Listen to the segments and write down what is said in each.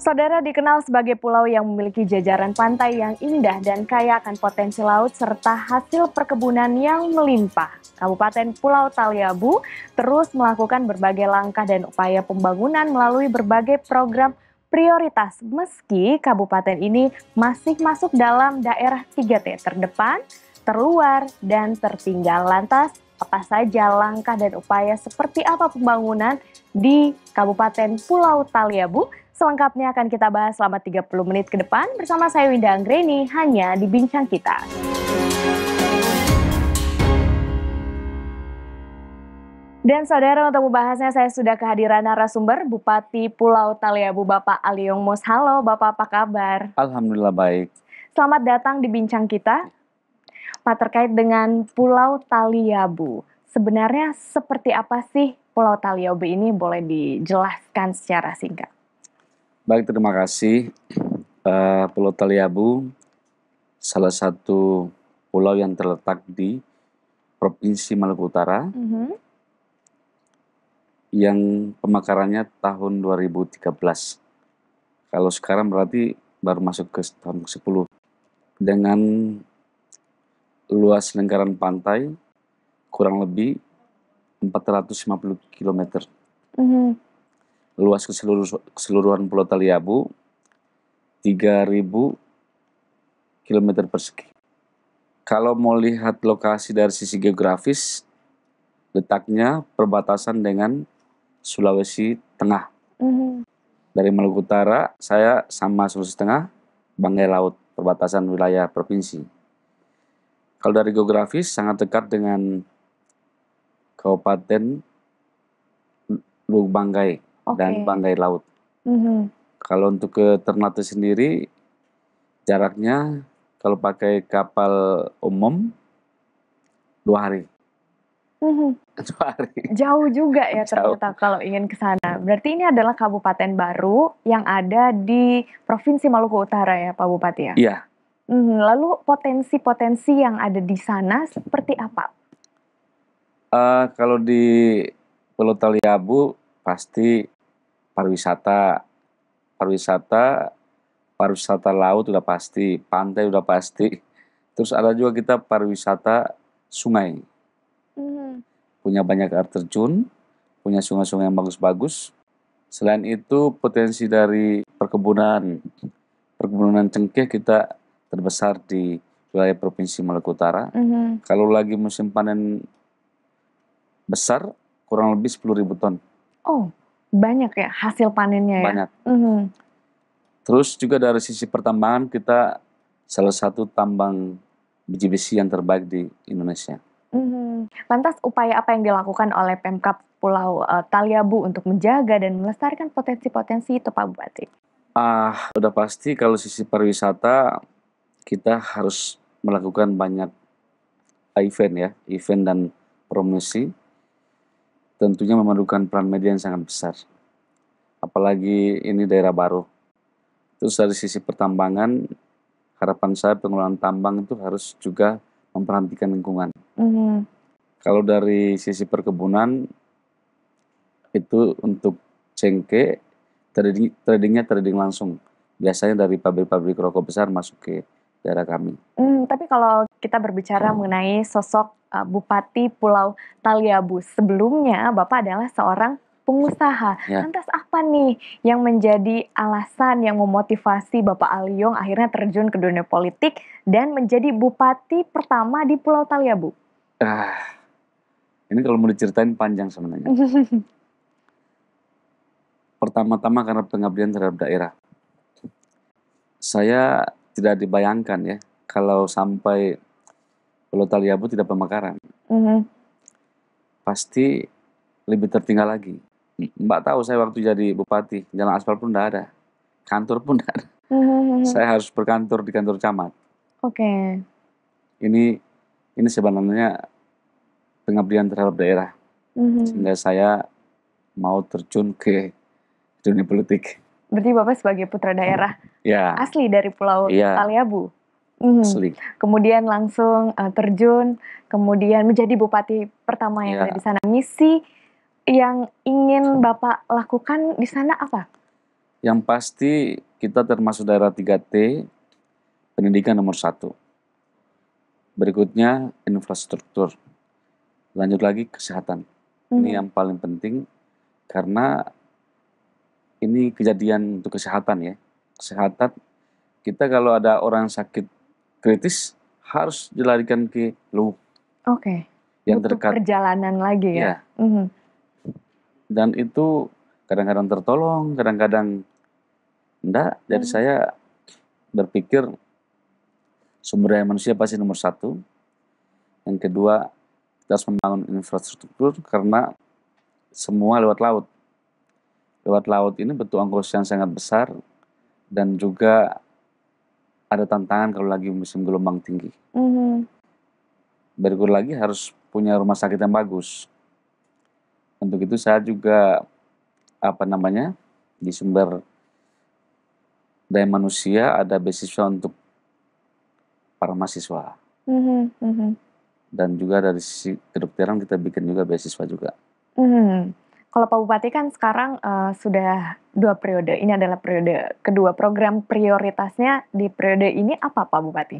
Saudara dikenal sebagai pulau yang memiliki jajaran pantai yang indah dan kaya akan potensi laut serta hasil perkebunan yang melimpah. Kabupaten Pulau Taliabu terus melakukan berbagai langkah dan upaya pembangunan melalui berbagai program prioritas. Meski kabupaten ini masih masuk dalam daerah 3T terdepan, terluar, dan tertinggal. Lantas, apa saja langkah dan upaya seperti apa pembangunan di Kabupaten Pulau Taliabu? Selengkapnya akan kita bahas selama 30 menit ke depan bersama saya Winda Anggreni hanya di Bincang Kita. Dan saudara, untuk membahasnya saya sudah kehadiran narasumber Bupati Pulau Taliabu Bapak Aliong Mus. Halo Bapak, apa kabar? Alhamdulillah baik. Selamat datang di Bincang Kita. Pak, terkait dengan Pulau Taliabu, sebenarnya seperti apa sih Pulau Taliabu ini, boleh dijelaskan secara singkat? Baik, terima kasih. Pulau Taliabu salah satu pulau yang terletak di Provinsi Maluku Utara yang pemekarannya tahun 2013. Kalau sekarang berarti baru masuk ke tahun ke-10. Dengan luas lingkaran pantai kurang lebih 450 km. Luas keseluruhan Pulau Taliabu 3.000 km persegi. Kalau mau lihat lokasi dari sisi geografis, letaknya perbatasan dengan Sulawesi Tengah. Dari Maluku Utara, saya sama Sulawesi Tengah, Banggai Laut, perbatasan wilayah provinsi. Kalau dari geografis, sangat dekat dengan Kabupaten Lubuk Banggai. Dan Banggai Laut. Kalau untuk ke Ternate sendiri, jaraknya kalau pakai kapal umum 2 hari. 2 hari. Jauh juga ya ternyata kalau ingin ke sana. Berarti ini adalah kabupaten baru yang ada di Provinsi Maluku Utara ya Pak Bupati ya? Iya. Lalu potensi-potensi yang ada di sana seperti apa? Kalau di Pulau Taliabu pasti pariwisata laut udah pasti, pantai udah pasti. Terus ada juga kita pariwisata sungai. Punya banyak air terjun, punya sungai-sungai yang bagus-bagus. Selain itu potensi dari perkebunan cengkeh kita terbesar di wilayah Provinsi Maluku Utara. Kalau lagi musim panen besar, kurang lebih 10.000 ton. Oh, banyak ya hasil panennya ya? Banyak. Terus juga dari sisi pertambangan kita salah satu tambang biji besi yang terbaik di Indonesia. Lantas upaya apa yang dilakukan oleh Pemkab Pulau Taliabu untuk menjaga dan melestarikan potensi-potensi itu Pak Bupati? Udah pasti kalau sisi pariwisata kita harus melakukan banyak event dan promosi. Tentunya memerlukan peran media yang sangat besar. Apalagi ini daerah baru. Terus dari sisi pertambangan, harapan saya pengelolaan tambang itu harus juga memperhatikan lingkungan. Kalau dari sisi perkebunan, itu untuk cengkeh, trading langsung. Biasanya dari pabrik-pabrik rokok besar masuk ke daerah kami. Tapi kalau kita berbicara mengenai sosok Bupati Pulau Taliabu, sebelumnya Bapak adalah seorang pengusaha. Ya. Lantas apa nih yang menjadi alasan yang memotivasi Bapak Aliong akhirnya terjun ke dunia politik dan menjadi Bupati pertama di Pulau Taliabu? Ini kalau mau diceritain panjang sebenarnya. Pertama-tama karena pengabdian terhadap daerah. Saya tidak dibayangkan ya, kalau sampai Pulau Taliabu tidak pemekaran. Pasti lebih tertinggal lagi. Mbak tahu saya waktu jadi bupati, jalan aspal pun tidak ada. Kantor pun tidak ada. Saya harus berkantor di kantor camat. Ini sebenarnya pengabdian terhadap daerah. Sehingga saya mau terjun ke dunia politik. Berarti Bapak sebagai putra daerah asli dari Pulau Taliabu? Asli. Kemudian langsung terjun, kemudian menjadi bupati pertama yang ada di sana. Misi yang ingin Bapak lakukan di sana apa? Yang pasti kita termasuk daerah 3T, pendidikan nomor 1. Berikutnya infrastruktur. Lanjut lagi kesehatan. Ini yang paling penting karena ini kejadian untuk kesehatan ya. Kesehatan, kita kalau ada orang sakit kritis harus dilarikan ke LUU Oke. yang Butuh terdekat. perjalanan lagi Iya. ya. Mhm. Dan itu kadang-kadang tertolong, kadang-kadang enggak. Jadi saya berpikir sumber daya manusia pasti nomor 1. Yang kedua, kita harus membangun infrastruktur karena semua lewat laut. Lewat laut ini butuh ongkos yang sangat besar dan juga ada tantangan kalau lagi musim gelombang tinggi. Mhm. Berikut lagi harus punya rumah sakit yang bagus. Untuk itu saya juga di sumber daya manusia ada beasiswa untuk para mahasiswa. Mhm. Mhm. Dan juga dari sisi kedokteran kita bikin juga beasiswa juga. Kalau Pak Bupati kan sekarang sudah 2 periode. Ini adalah periode kedua. Program prioritasnya di periode ini apa Pak Bupati?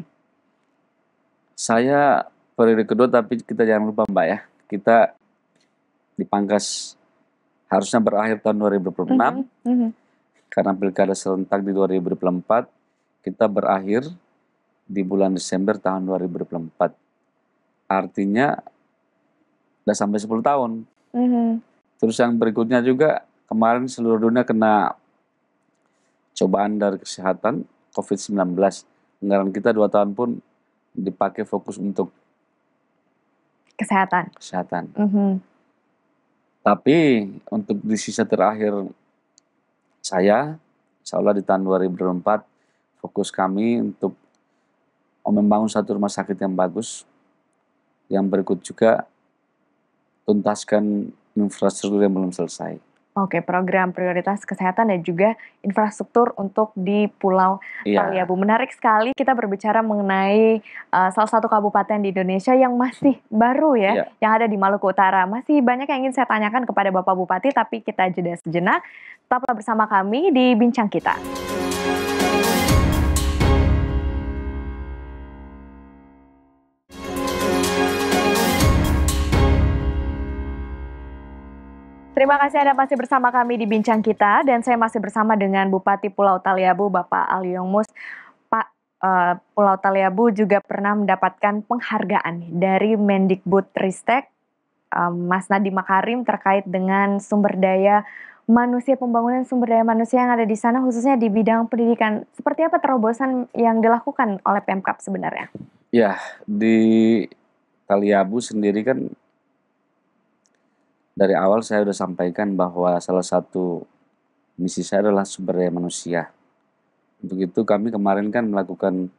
Saya periode kedua, tapi kita jangan lupa Mbak ya, kita dipangkas harusnya berakhir tahun 2026, karena pilkada serentak di 2024, kita berakhir di bulan Desember tahun 2024. Artinya udah sampai 10 tahun. Terus yang berikutnya juga, kemarin seluruh dunia kena cobaan dari kesehatan COVID-19. Anggaran kita 2 tahun pun dipakai fokus untuk Kesehatan. Tapi untuk di sisa terakhir saya, insya Allah di tahun 2024, fokus kami untuk membangun satu rumah sakit yang bagus. Yang berikut juga tuntaskan infrastruktur yang belum selesai. Oke, program prioritas kesehatan dan juga infrastruktur untuk di Pulau Taliabu. Menarik sekali kita berbicara mengenai salah satu kabupaten di Indonesia yang masih baru ya, yang ada di Maluku Utara. Masih banyak yang ingin saya tanyakan kepada Bapak Bupati, tapi kita jeda sejenak. Tetaplah bersama kami di Bincang Kita. Terima kasih Anda masih bersama kami di Bincang Kita, dan saya masih bersama dengan Bupati Pulau Taliabu, Bapak Aliyongmus. Pak, Pulau Taliabu juga pernah mendapatkan penghargaan dari Mendikbudristek, Mas Nadiem Makarim, terkait dengan sumber daya manusia, pembangunan sumber daya manusia yang ada di sana, khususnya di bidang pendidikan. Seperti apa terobosan yang dilakukan oleh Pemkab sebenarnya? Ya, di Taliabu sendiri kan dari awal saya sudah sampaikan bahwa salah satu misi saya adalah sumber daya manusia. Untuk itu kami kemarin kan melakukan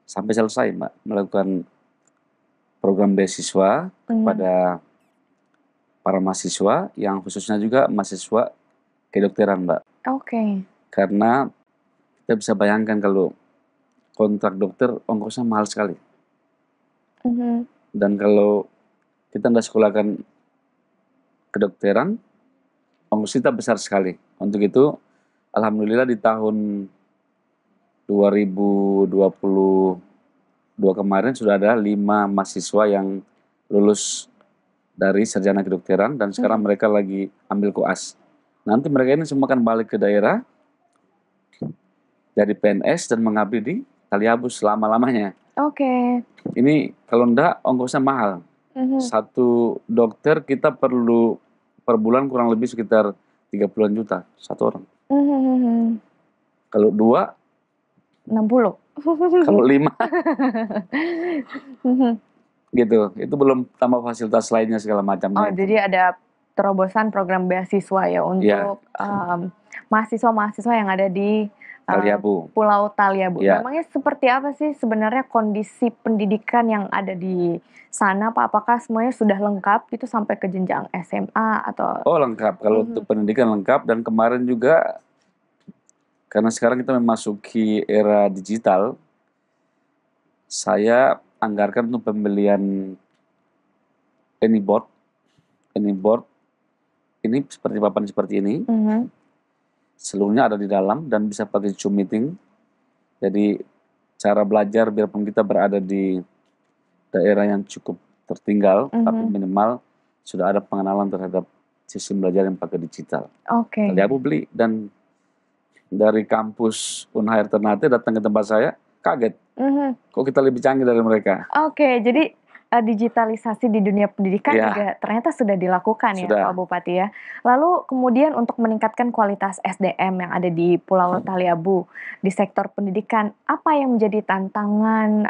sampai selesai Mbak, melakukan program beasiswa kepada para mahasiswa yang khususnya juga mahasiswa kedokteran Mbak. Oke. Karena kita bisa bayangkan kalau kontrak dokter ongkosnya mahal sekali. Dan kalau kita tidak sekolahkan kedokteran, ongkos kita besar sekali. Untuk itu, alhamdulillah di tahun 2022 kemarin sudah ada 5 mahasiswa yang lulus dari sarjana kedokteran dan sekarang mereka lagi ambil koas. Nanti mereka ini semua akan balik ke daerah jadi PNS dan mengabdi di Taliabu selama-lamanya. Oke. Ini kalau enggak ongkosnya mahal. Satu dokter kita perlu per bulan kurang lebih sekitar 30-an juta satu orang. Kalau 2 60. Kalau 5 gitu. Itu belum tambah fasilitas lainnya segala macamnya. Jadi ada terobosan program beasiswa ya untuk mahasiswa-mahasiswa yang ada di Pulau Taliabu. Memangnya seperti apa sih sebenarnya kondisi pendidikan yang ada di sana Pak? Apakah semuanya sudah lengkap itu sampai ke jenjang SMA atau? Oh lengkap, kalau untuk pendidikan lengkap, dan kemarin juga karena sekarang kita memasuki era digital, saya anggarkan untuk pembelian AnyBoard. AnyBoard ini seperti papan seperti ini. seluruhnya ada di dalam dan bisa pakai Zoom meeting. Jadi cara belajar biarpun kita berada di daerah yang cukup tertinggal, tapi minimal sudah ada pengenalan terhadap sistem belajar yang pakai digital. Oke. Tadi aku beli dan dari kampus Unhair Ternate datang ke tempat saya, kaget. Kok kita lebih canggih dari mereka? Oke, jadi digitalisasi di dunia pendidikan Ya, juga ternyata sudah dilakukan ya sudah. Pak Bupati ya. Lalu kemudian untuk meningkatkan kualitas SDM yang ada di Pulau Taliabu di sektor pendidikan, apa yang menjadi tantangan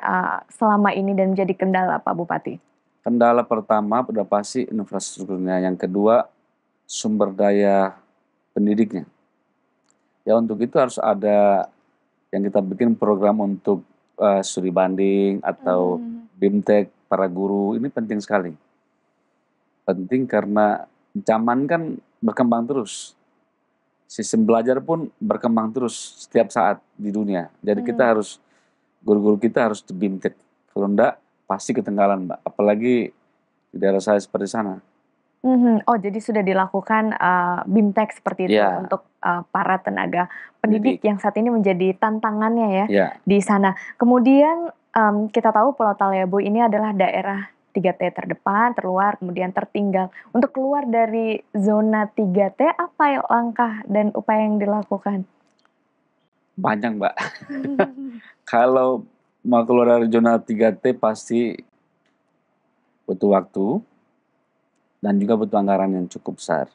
selama ini dan menjadi kendala Pak Bupati? Kendala pertama udah pasti infrastrukturnya, yang kedua sumber daya pendidiknya. Ya untuk itu harus ada yang kita bikin program untuk studi banding atau BIMTEK para guru, ini penting sekali. Penting karena zaman kan berkembang terus. Sistem belajar pun berkembang terus setiap saat di dunia. Jadi kita harus, guru-guru kita harus di BIMTEK. Kalau enggak, pasti ketinggalan, Mbak. Apalagi di daerah saya seperti sana. Oh, jadi sudah dilakukan BIMTEK seperti itu Ya, untuk para tenaga pendidik yang saat ini menjadi tantangannya ya ya, di sana. Kemudian kita tahu Pulau Taliabu ini adalah daerah 3T terdepan, terluar, kemudian tertinggal. Untuk keluar dari zona 3T, apa langkah dan upaya yang dilakukan? banyak, Mbak. Kalau mau keluar dari zona 3T pasti butuh waktu dan juga butuh anggaran yang cukup besar.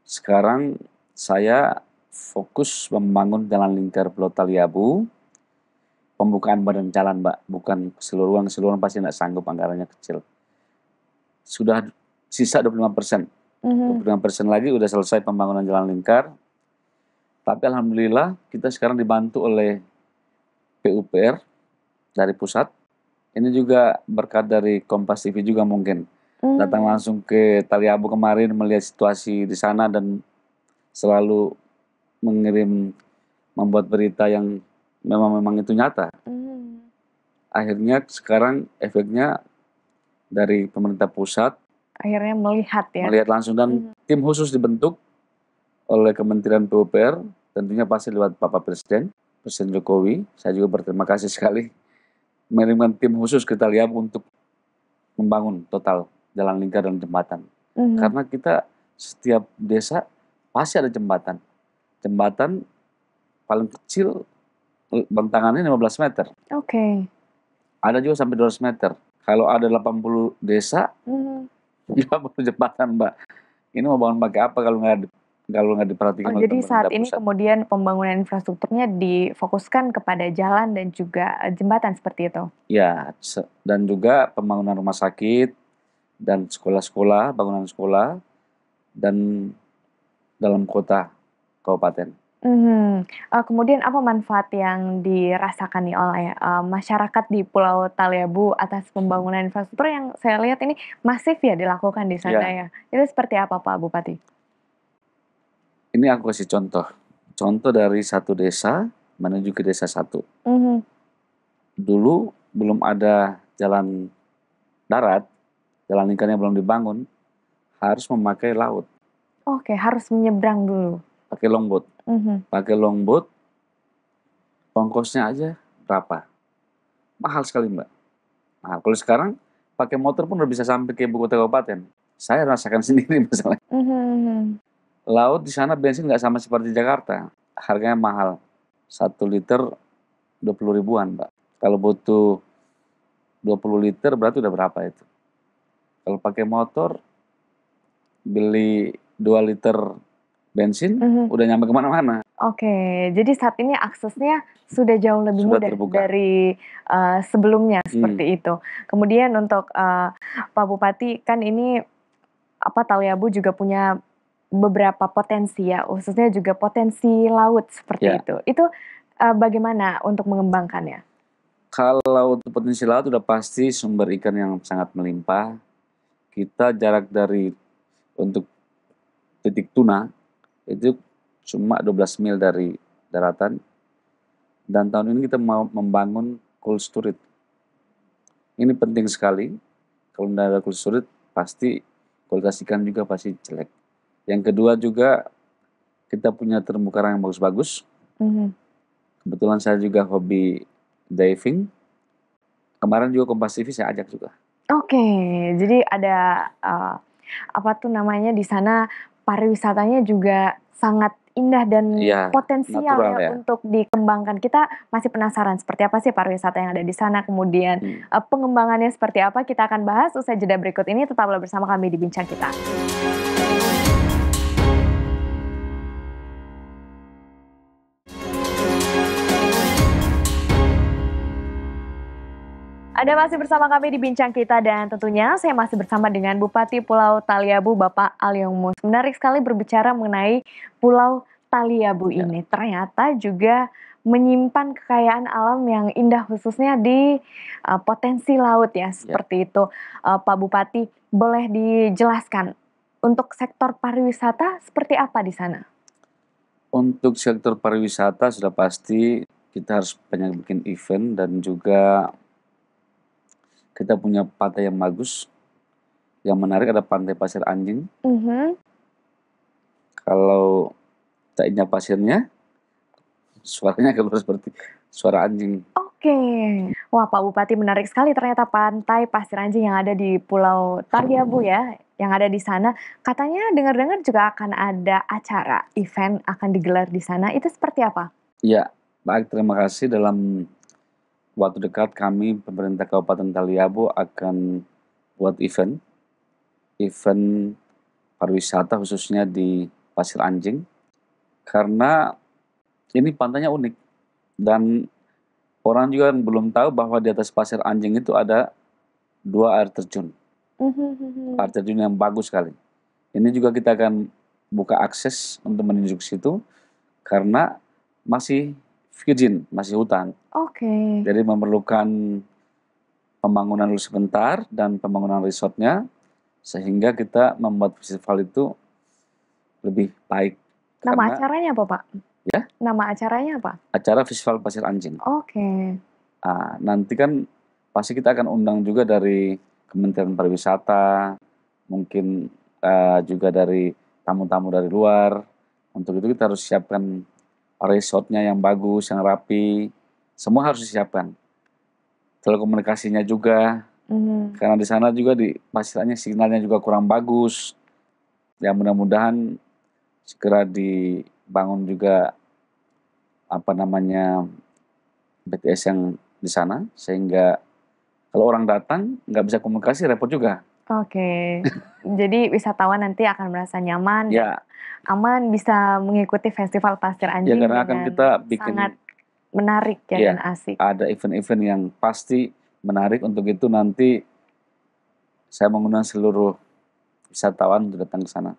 Sekarang saya fokus membangun jalan lingkar Pulau Taliabu, pembukaan badan jalan, Mbak, bukan keseluruhan pasti tidak sanggup, anggarannya kecil. Sudah sisa 25%. 25% lagi udah selesai pembangunan jalan lingkar. Tapi alhamdulillah kita sekarang dibantu oleh PUPR dari pusat. Ini juga berkat dari Kompas TV juga mungkin. Datang langsung ke Taliabu kemarin melihat situasi di sana dan selalu membuat berita yang memang itu nyata. Akhirnya sekarang efeknya dari pemerintah pusat Akhirnya melihat ya. melihat langsung dan tim khusus dibentuk oleh Kementerian PUPR, tentunya pasti lewat Bapak Presiden Jokowi. Saya juga berterima kasih sekali mengirimkan tim khusus ke Taliabu untuk membangun total jalan lingkar dan jembatan. Karena kita setiap desa pasti ada jembatan. Jembatan paling kecil bentangannya 15 meter. Oke. Ada juga sampai 200 meter. Kalau ada 80 desa, 50 jembatan, Mbak. Ini mau bangun pakai apa kalau nggak diperhatikan oleh Jadi saat pemerintah ini pusat? kemudian pembangunan infrastrukturnya difokuskan kepada jalan dan juga jembatan seperti itu? Ya, dan juga pembangunan rumah sakit dan sekolah-sekolah, bangunan sekolah, dan dalam kota kabupaten. Kemudian apa manfaat yang dirasakan nih oleh masyarakat di Pulau Taliabu atas pembangunan infrastruktur yang saya lihat ini masif ya dilakukan di sana Ya, ya? Itu seperti apa Pak Bupati? ini aku kasih contoh. Contoh dari satu desa menuju ke desa satu. Dulu belum ada jalan darat, jalan lingkarnya belum dibangun, harus memakai laut, Oke, harus menyeberang dulu. pakai longboat. Pakai longboat, ongkosnya aja berapa? Mahal sekali, Mbak. Nah, kalau sekarang pakai motor pun udah bisa sampai ke ibu kota kabupaten. Saya rasakan sendiri masalahnya. Laut di sana bensin nggak sama seperti Jakarta. Harganya mahal. 1 liter 20 ribuan, Mbak. Kalau butuh 20 liter berarti udah berapa itu? Kalau pakai motor, beli 2 liter bensin, udah nyampe kemana-mana. Oke, jadi saat ini aksesnya sudah jauh lebih Sudah mudah terbuka. dari sebelumnya seperti itu. Kemudian untuk Pak Bupati, kan ini Taliabu juga punya beberapa potensi ya, khususnya juga potensi laut seperti Ya, itu. Itu bagaimana untuk mengembangkannya? kalau untuk potensi laut udah pasti sumber ikan yang sangat melimpah. Kita jarak dari untuk titik tuna itu cuma 12 mil dari daratan. Dan tahun ini kita mau membangun cold storage. Ini penting sekali. Kalau tidak ada cold storage, pasti kualitas ikan juga pasti jelek. Yang kedua juga kita punya terumbu karang yang bagus-bagus. Mhm. Kebetulan saya juga hobi diving. Kemarin juga Kompas TV saya ajak juga. Oke, jadi ada, apa tuh namanya, di sana pariwisatanya juga sangat indah dan Iya, potensial natural ya ya. untuk dikembangkan. Kita masih penasaran seperti apa sih pariwisata yang ada di sana, kemudian, Hmm. pengembangannya seperti apa, kita akan bahas usai jeda berikut ini, tetaplah bersama kami di Bincang Kita. Anda masih bersama kami di Bincang Kita dan tentunya saya masih bersama dengan Bupati Pulau Taliabu, Bapak Aliong Mus. Menarik sekali berbicara mengenai Pulau Taliabu Ya. ini. Ternyata juga menyimpan kekayaan alam yang indah khususnya di potensi laut ya, seperti itu. Pak Bupati, boleh dijelaskan untuk sektor pariwisata seperti apa di sana? Untuk sektor pariwisata sudah pasti kita harus banyak bikin event dan juga kita punya pantai yang bagus. Yang menarik ada Pantai Pasir Anjing. Mhm. Kalau tak injak pasirnya, suaranya keluar seperti suara anjing. Oke. Wah, Pak Bupati, menarik sekali ternyata Pantai Pasir Anjing yang ada di Pulau Taliabu ya, yang ada di sana. Katanya dengar-dengar juga akan ada acara, event akan digelar di sana, itu seperti apa? Ya, baik, terima kasih. Dalam waktu dekat kami pemerintah Kabupaten Taliabu akan buat event pariwisata khususnya di Pasir Anjing. Karena ini pantainya unik dan orang juga belum tahu bahwa di atas Pasir Anjing itu ada 2 air terjun. Air terjun yang bagus sekali. Ini juga kita akan buka akses untuk menuju ke situ karena masih virgin, masih hutan. Oke. Jadi memerlukan pembangunan dulu sebentar dan pembangunan resortnya sehingga kita membuat festival itu lebih baik. Nama Karena acaranya apa, Pak? Ya? Nama acaranya apa? acara Festival Pasir Anjing. Oke. Nanti kan pasti kita akan undang juga dari Kementerian Pariwisata, mungkin juga dari tamu-tamu dari luar. Untuk itu kita harus siapkan resortnya yang bagus, yang rapi, semua harus disiapkan. Telekomunikasinya juga, Mhm. karena di sana juga di Pasirnya sinyalnya juga kurang bagus. Ya mudah-mudahan segera dibangun juga BTS yang di sana sehingga kalau orang datang nggak bisa komunikasi repot juga. Oke. Jadi wisatawan nanti akan merasa nyaman dan Ya, aman bisa mengikuti festival Pasir ya Anjing karena akan dengan kita sangat bikin menarik ya dan asik. ada event-event yang pasti menarik. Untuk itu nanti saya mengundang seluruh wisatawan untuk datang ke sana.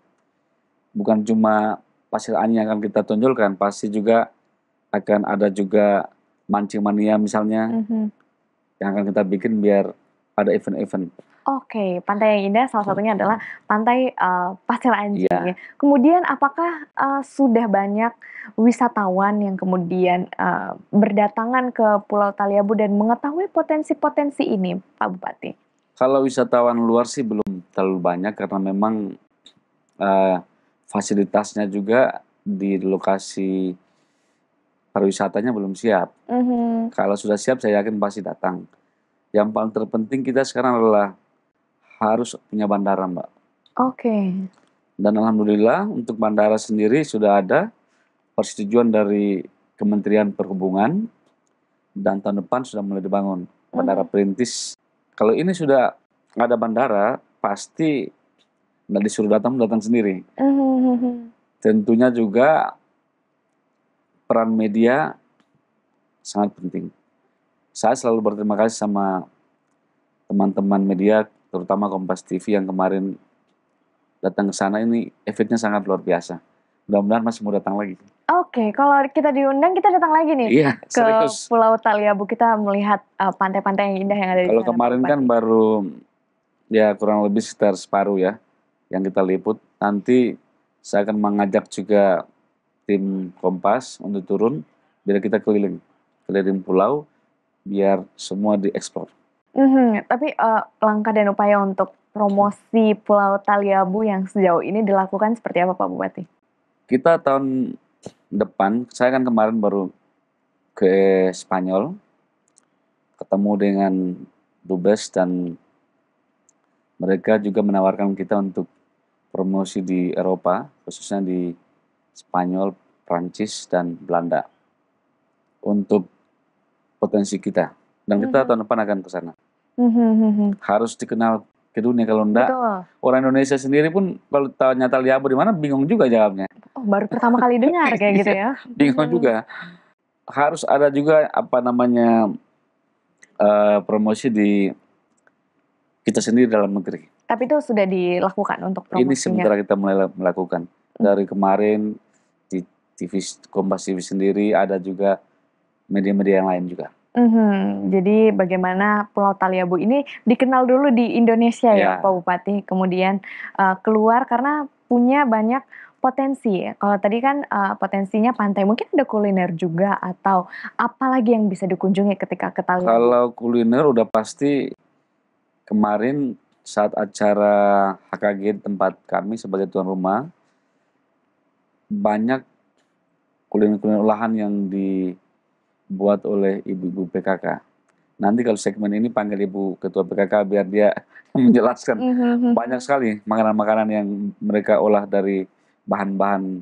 Bukan cuma Pasir Anjing yang akan kita tonjolkan, pasti juga akan ada juga mancing mania misalnya Mhm. yang akan kita bikin biar ada event-event. Oke, pantai yang indah salah satunya adalah pantai, Pasir Anjing Ya, ya. Kemudian apakah, sudah banyak wisatawan yang kemudian, berdatangan ke Pulau Taliabu dan mengetahui potensi-potensi ini, Pak Bupati? kalau wisatawan luar sih belum terlalu banyak karena memang fasilitasnya juga di lokasi pariwisatanya belum siap. Mhm. Kalau sudah siap saya yakin pasti datang. Yang paling terpenting kita sekarang adalah harus punya bandara, Mbak. Oke. Dan alhamdulillah untuk bandara sendiri sudah ada persetujuan dari Kementerian Perhubungan dan tahun depan sudah mulai dibangun bandara Mhm. perintis. Kalau ini sudah ada bandara, pasti nggak disuruh datang sendiri. Mhm. Tentunya juga peran media sangat penting. Saya selalu berterima kasih sama teman-teman media, terutama Kompas TV yang kemarin datang ke sana. Ini efeknya sangat luar biasa. Mudah-mudahan masih mau datang lagi. Oke, kalau kita diundang kita datang lagi nih Iya, ke serius. Pulau Taliabu, kita melihat, pantai-pantai yang indah yang ada di Kalau sana, Pak kemarin kan Bupati. baru ya kurang lebih sekitar separuh ya yang kita liput. Nanti saya akan mengajak juga tim Kompas untuk turun biar kita keliling pulau biar semua dieksplor. Tapi, langkah dan upaya untuk promosi Pulau Taliabu yang sejauh ini dilakukan seperti apa, Pak Bupati? Kita tahun depan, saya kan kemarin baru ke Spanyol, ketemu dengan Dubes dan mereka juga menawarkan kita untuk promosi di Eropa, khususnya di Spanyol, Prancis, dan Belanda untuk potensi kita. Dan kita tahun depan akan ke sana. Harus dikenal ke dunia, kalau enggak Betul. orang Indonesia sendiri pun kalau tanya Taliabu di mana bingung juga jawabnya. Oh, baru pertama kali dengar kayak gitu ya. Bingung juga. Harus ada juga apa namanya promosi di kita sendiri dalam negeri. Tapi itu sudah dilakukan untuk Ini promosinya. sementara kita mulai melakukan. Dari kemarin di TV Kompas TV sendiri, ada juga media-media yang lain juga. Jadi bagaimana Pulau Taliabu ini dikenal dulu di Indonesia ya, Ya. Pak Bupati, kemudian keluar karena punya banyak potensi. Kalau tadi kan potensinya pantai, mungkin ada kuliner juga atau apa lagi yang bisa dikunjungi ketika ke Taliabu? Kalau kuliner udah pasti kemarin saat acara HKG tempat kami sebagai tuan rumah, banyak kuliner-kuliner olahan yang dibuat oleh ibu-ibu PKK. Nanti kalau segmen ini panggil Ibu Ketua PKK biar dia menjelaskan. Banyak sekali makanan-makanan yang mereka olah dari bahan-bahan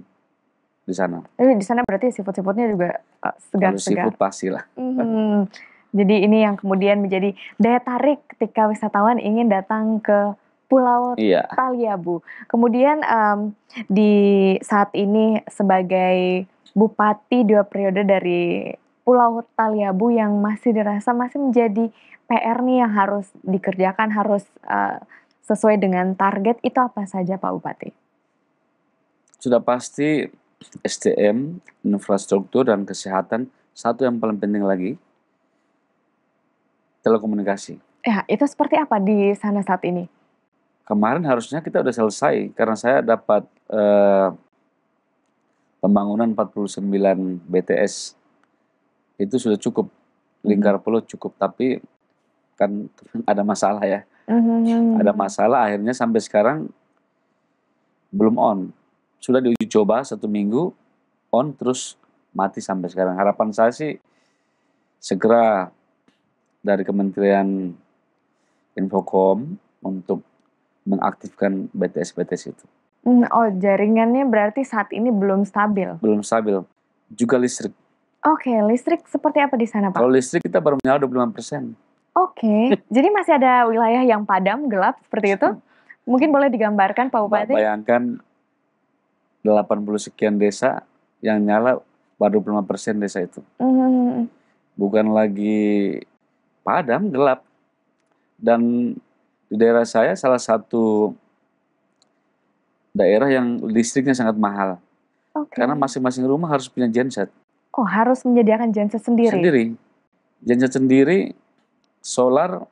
di sana. Di sana berarti seafood-seafoodnya juga Kalau segar-segar. seafood pastilah. Jadi ini yang kemudian menjadi daya tarik ketika wisatawan ingin datang ke Pulau Iya. Taliabu. Kemudian di saat ini sebagai Bupati 2 periode dari Pulau Taliabu yang masih dirasa masih menjadi PR nih yang harus dikerjakan, harus sesuai dengan target, itu apa saja Pak Bupati? Sudah pasti SDM, infrastruktur, dan kesehatan. Satu yang paling penting lagi, telekomunikasi. Ya, itu seperti apa di sana saat ini? Kemarin harusnya kita udah selesai, karena saya dapat pembangunan 49 BTS. Itu sudah cukup, lingkar pulau cukup, tapi kan ada masalah ya. Ada masalah, akhirnya sampai sekarang belum on. Sudah diuji coba 1 minggu, on terus mati sampai sekarang. Harapan saya sih segera dari Kementerian Infocom untuk mengaktifkan BTS-BTS itu. Oh, jaringannya berarti saat ini belum stabil? Belum stabil. Juga listrik. Oke, listrik seperti apa di sana, Pak? Kalau listrik kita baru menyala 25%. Oke, jadi masih ada wilayah yang padam, gelap seperti itu? Mungkin boleh digambarkan Pak Bupati? Bayangkan 80 sekian desa yang nyala baru 25% desa itu. Bukan lagi padam, gelap. Dan di daerah saya salah satu daerah yang listriknya sangat mahal. Karena masing-masing rumah harus punya genset. Oh, harus menyediakan genset sendiri? Genset sendiri, solar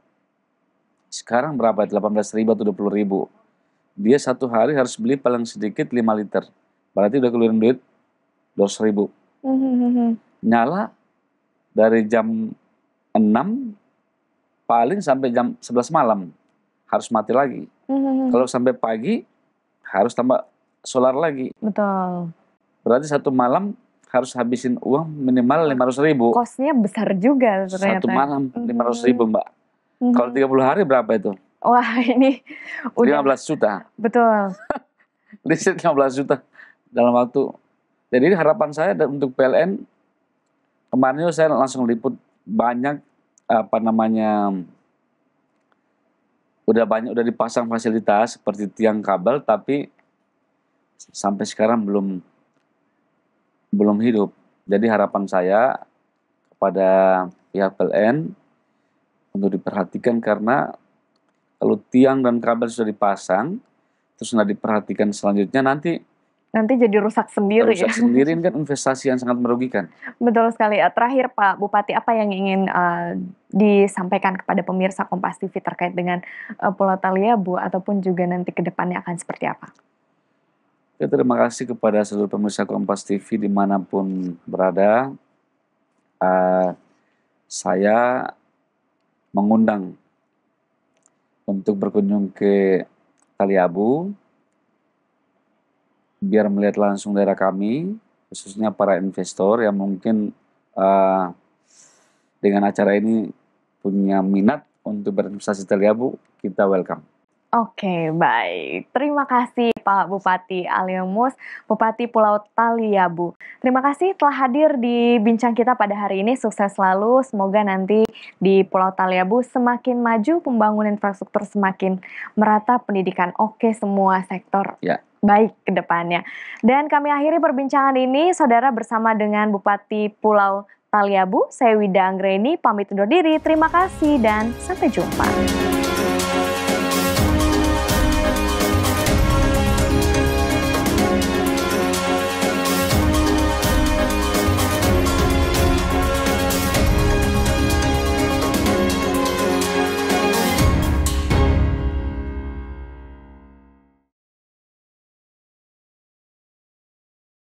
sekarang berapa? 18.000 atau 20.000. Dia satu hari harus beli paling sedikit 5 liter. Berarti udah keluarin duit 200.000. Nyala dari jam 6 paling sampai jam 11 malam. Harus mati lagi. Kalau sampai pagi harus tambah solar lagi. Betul. Berarti satu malam harus habisin uang minimal 500.000. Kosnya besar juga ternyata. Satu malam 500.000, Mbak. Kalau 30 hari berapa itu? Wah, ini udah 15 juta. Betul. Listrik 15 juta dalam waktu. Jadi harapan saya untuk PLN, kemarin saya langsung liput banyak udah dipasang fasilitas seperti tiang kabel, tapi sampai sekarang belum hidup. Jadi harapan saya kepada pihak PLN untuk diperhatikan, karena kalau tiang dan kabel sudah dipasang terus nggak diperhatikan selanjutnya nanti jadi rusak sendiri. Rusak sendiri kan investasi yang sangat merugikan. Betul sekali. Terakhir Pak Bupati, apa yang ingin disampaikan kepada pemirsa Kompas TV terkait dengan Pulau Taliabu ataupun juga nanti ke depannya akan seperti apa? Ya, terima kasih kepada seluruh pemirsa Kompas TV dimanapun berada. Saya mengundang untuk berkunjung ke Taliabu biar melihat langsung daerah kami, khususnya para investor yang mungkin dengan acara ini punya minat untuk berinvestasi Taliabu, kita welcome. Oke, baik. Terima kasih Pak Bupati Aliamus, Bupati Pulau Taliabu. Terima kasih telah hadir di bincang kita pada hari ini. Sukses selalu. Semoga nanti di Pulau Taliabu semakin maju, pembangunan infrastruktur semakin merata, pendidikan oke, semua sektor baik ke depannya. Dan kami akhiri perbincangan ini, saudara, bersama dengan Bupati Pulau Taliabu. Saya Wida Anggreni, pamit undur diri. Terima kasih dan sampai jumpa.